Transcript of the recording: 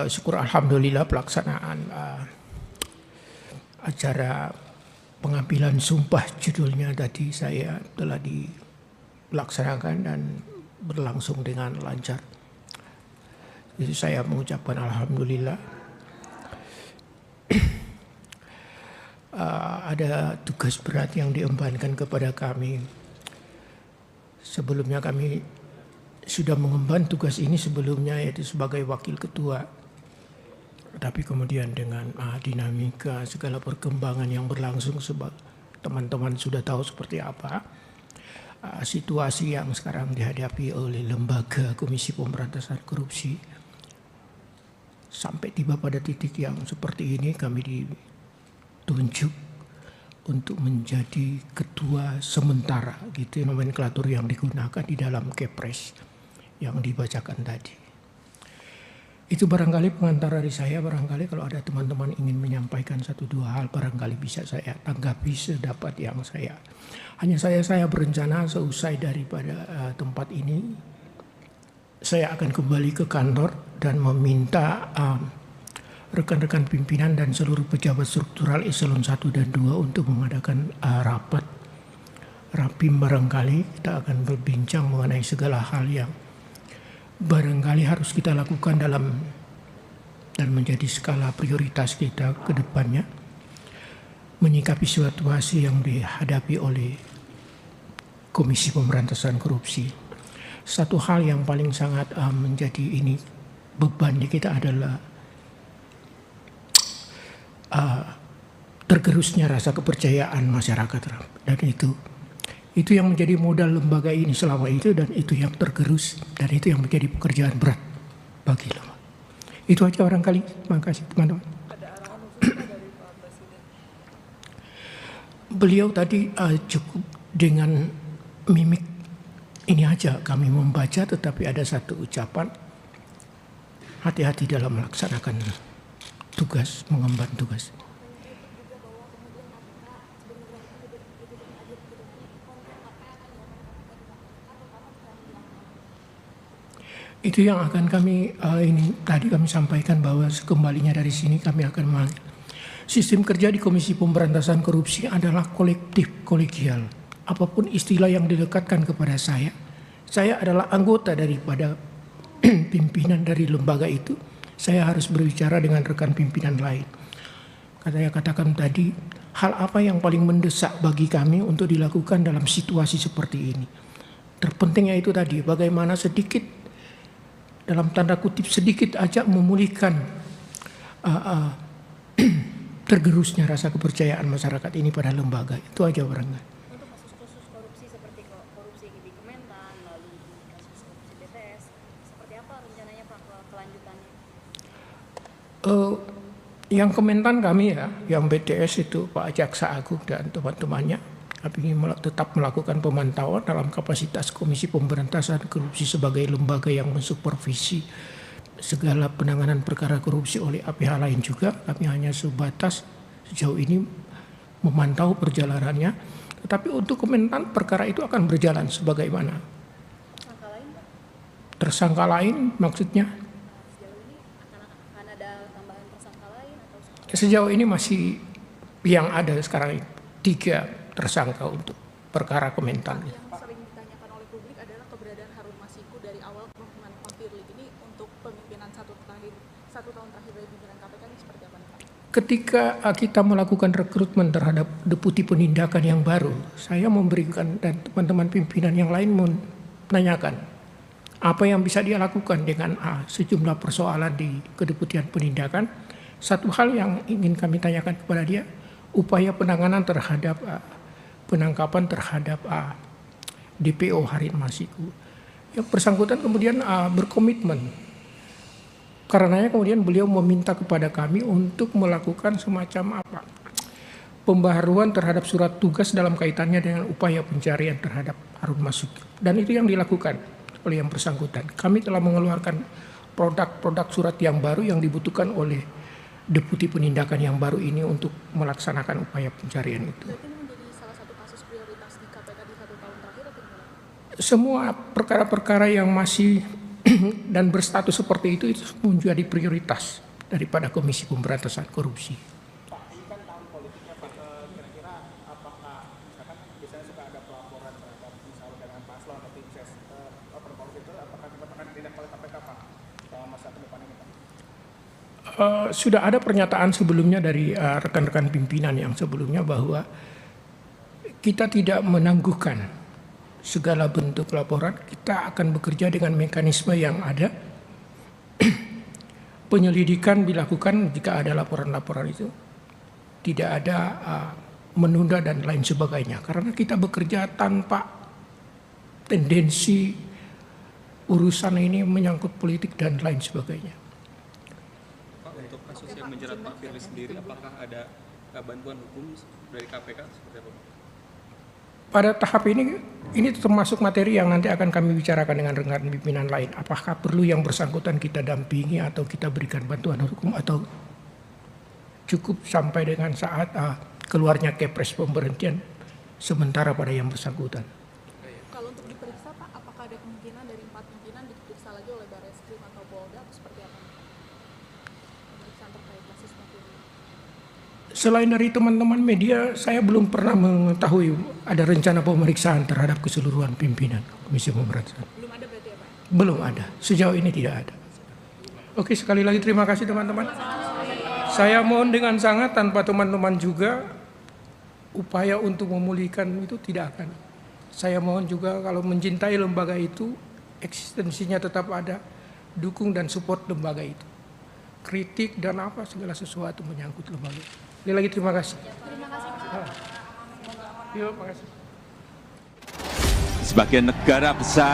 Syukur alhamdulillah pelaksanaan acara pengambilan sumpah judulnya tadi saya telah dilaksanakan dan berlangsung dengan lancar. Jadi saya mengucapkan alhamdulillah. Ada tugas berat yang diembankan kepada kami. Sebelumnya kami sudah mengemban tugas ini sebelumnya, yaitu sebagai wakil ketua. Tapi kemudian dengan dinamika segala perkembangan yang berlangsung, sebab teman-teman sudah tahu seperti apa situasi yang sekarang dihadapi oleh lembaga Komisi Pemberantasan Korupsi. Sampai tiba pada titik yang seperti ini, kami ditunjuk untuk menjadi ketua sementara, gitu nomenklatur yang digunakan di dalam Kepres yang dibacakan tadi. Itu barangkali pengantar dari saya. Barangkali kalau ada teman-teman ingin menyampaikan satu dua hal, barangkali bisa saya tanggapi sedapat yang saya. Hanya saya berencana seusai daripada tempat ini, saya akan kembali ke kantor dan meminta rekan-rekan pimpinan dan seluruh pejabat struktural eselon 1 dan 2 untuk mengadakan rapat rapim. Barangkali kita akan berbincang mengenai segala hal yang barangkali harus kita lakukan dalam dan menjadi skala prioritas kita ke depannya, menyikapi situasi yang dihadapi oleh Komisi Pemberantasan Korupsi. Satu hal yang paling sangat menjadi ini beban di kita adalah tergerusnya rasa kepercayaan masyarakat, dan itu yang menjadi modal lembaga ini selama itu, dan itu yang tergerus, dan itu yang menjadi pekerjaan berat bagi lembaga. Itu aja barangkali. Terima kasih teman-teman. Ada arahan khusus dari Pak Presiden? Beliau tadi cukup dengan mimik ini aja kami membaca, tetapi ada satu ucapan, hati-hati dalam melaksanakan tugas, mengemban tugas. Itu yang akan kami ini tadi kami sampaikan, bahwa sekembalinya dari sini kami akan sistem kerja di Komisi Pemberantasan Korupsi adalah kolektif, kolegial. Apapun istilah yang dilekatkan kepada saya adalah anggota daripada pimpinan dari lembaga itu. Saya harus berbicara dengan rekan pimpinan lain. Saya katakan tadi, hal apa yang paling mendesak bagi kami untuk dilakukan dalam situasi seperti ini. Terpentingnya itu tadi, bagaimana sedikit, dalam tanda kutip sedikit aja, memulihkan tergerusnya rasa kepercayaan masyarakat ini pada lembaga. Itu aja barangkali. Untuk kasus-kasus korupsi seperti korupsi di Kementan, lalu kasus korupsi BTS, seperti apa rencananya Pak kelanjutannya? Yang Kementan kami ya, yang BTS itu Pak Jaksa Agung dan teman-temannya, kami tetap melakukan pemantauan dalam kapasitas Komisi Pemberantasan Korupsi sebagai lembaga yang mensupervisi segala penanganan perkara korupsi oleh pihak lain juga. Kami hanya sebatas sejauh ini memantau perjalanannya. Tetapi untuk Kementan perkara itu akan berjalan sebagaimana. Tersangka lain Pak? Tersangka lain maksudnya? Sejauh ini akan ada tambahan tersangka lain atau? Sejauh ini masih yang ada sekarang 3 tersangka untuk perkara Kementan. Yang sering ditanyakan oleh publik adalah keberadaan Harun Masiku dari awal Kemhan Firly ini untuk pemimpinan 1 tahun terakhir dari pimpinan KPK ini seperti apa nih Pak? Ketika kita melakukan rekrutmen terhadap deputi penindakan yang baru, saya memberikan, dan teman-teman pimpinan yang lain menanyakan apa yang bisa dia lakukan dengan sejumlah persoalan di kedeputian penindakan. Satu hal yang ingin kami tanyakan kepada dia, upaya penanganan terhadap penangkapan terhadap DPO Harun Masiku. Yang bersangkutan kemudian berkomitmen. Karenanya kemudian beliau meminta kepada kami untuk melakukan semacam pembaharuan terhadap surat tugas dalam kaitannya dengan upaya pencarian terhadap Harun Masiku. Dan itu yang dilakukan oleh yang bersangkutan. Kami telah mengeluarkan produk-produk surat yang baru yang dibutuhkan oleh deputi penindakan yang baru ini untuk melaksanakan upaya pencarian itu. Berarti ini menjadi salah satu kasus prioritas di KPK di 1 tahun terakhir atau gimana? Semua perkara-perkara yang masih dan berstatus seperti itu menjadi prioritas daripada Komisi Pemberantasan Korupsi. Pak, ini kan tahun politiknya Pak, kira-kira apakah misalkan biasanya suka ada pelaporan terhadap misalnya dengan paslon atau tim ses berpolitik itu, apakah kita akan tindak oleh KPK Pak dalam masa ke depan ini Pak? Sudah ada pernyataan sebelumnya dari rekan-rekan pimpinan yang sebelumnya bahwa kita tidak menangguhkan segala bentuk laporan, kita akan bekerja dengan mekanisme yang ada. Penyelidikan dilakukan jika ada laporan-laporan itu, tidak ada menunda dan lain sebagainya. Karena kita bekerja tanpa tendensi urusan ini menyangkut politik dan lain sebagainya. Pak, untuk kasus yang menjerat Pak Firly sendiri, apakah ada bantuan hukum dari KPK seperti apa? Pada tahap ini termasuk materi yang nanti akan kami bicarakan dengan rekan pimpinan lain. Apakah perlu yang bersangkutan kita dampingi atau kita berikan bantuan hukum atau cukup sampai dengan saat keluarnya kepres pemberhentian sementara pada yang bersangkutan. Kalau untuk diperiksa Pak, apakah ada kemungkinan dari 4 pimpinan diperiksa lagi oleh Barreskrim atau Polda atau seperti apa? Pemeriksaan terkait kasus Pak Firly. Selain dari teman-teman media, saya belum pernah mengetahui ada rencana pemeriksaan terhadap keseluruhan pimpinan Komisi Pemberantasan. Belum ada berarti ya Pak? Belum ada, sejauh ini tidak ada. Oke, sekali lagi terima kasih teman-teman. Saya mohon dengan sangat tanpa teman-teman juga upaya untuk memulihkan itu tidak akan. Saya mohon juga kalau mencintai lembaga itu, eksistensinya tetap ada, dukung dan support lembaga itu. Kritik dan apa segala sesuatu menyangkut lembaga. Sekali lagi terima kasih. Terima kasih Pak. Yuk, makasih. Sebagai negara besar